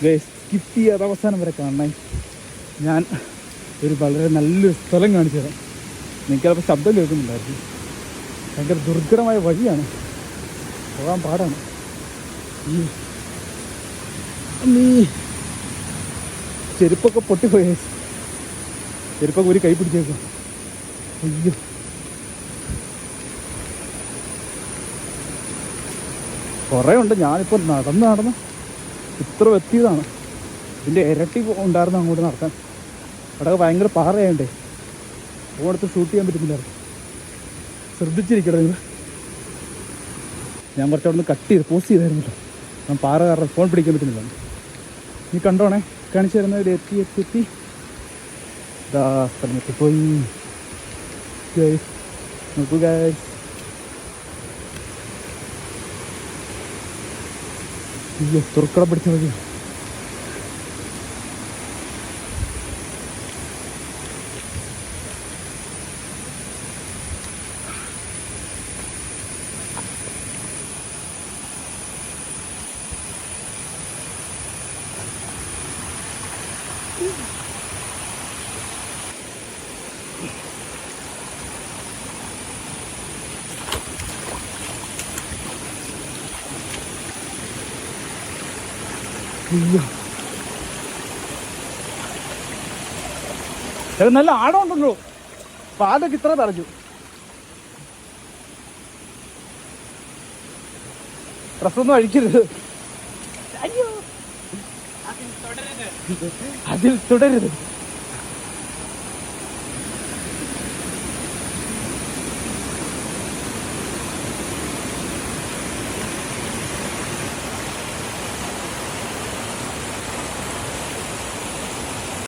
Guys skip ചെയ്യാതെ അവസാനം വരെ കാണണേ. ഞാൻ ഒരു വളരെ നല്ലൊരു സ്ഥലം കാണിച്ചു തരാം. നിങ്ങൾക്കപ്പോൾ ശബ്ദം കേൾക്കുന്നുണ്ടായിരുന്നു. ഭയങ്കര ദുർഘടമായ വഴിയാണ്, പോകാൻ പാടാണ്. ഈ ചെരുപ്പൊക്കെ പൊട്ടിപ്പോയി. ചെരുപ്പൊക്കെ ഒരു കൈ പിടിച്ചേക്കും. അയ്യോ, കുറേ ഉണ്ട്. ഞാനിപ്പോൾ നടന്ന് ഇത്ര എത്തിയതാണ്. ഇതിൻ്റെ ഇരട്ടി ഉണ്ടായിരുന്നു അങ്ങോട്ട് നടക്കാൻ. അവിടെ ഭയങ്കര പാറയായണ്ടേ ഫോണെടുത്ത് ഷൂട്ട് ചെയ്യാൻ പറ്റുന്നില്ലായിരുന്നു. ശ്രദ്ധിച്ചിരിക്കട്ടെ നിങ്ങൾ. ഞാൻ കുറച്ച് അവിടെ നിന്ന് കട്ട് ചെയ്ത് പോസ്റ്റ് ചെയ്തായിരുന്നല്ലോ. ഞാൻ പാറ കാരണം ഫോൺ പിടിക്കാൻ പറ്റുന്നില്ല. നീ കണ്ടോണേ, കാണിച്ചു തരുന്നത്. എത്തി ഇതാ സ്ഥലത്ത് പോയി. നോക്കൂ ഗൈസ്, അയ്യോ തുറക്കട പിടിച്ച വഴി. നല്ല ആഴമുണ്ടല്ലോ. പാതൊക്കെ ഇത്ര തറച്ചു. ഡ്രസ്സൊന്നും അഴിക്കരുത്. അയ്യോ, അതിൽ തുടരുത്.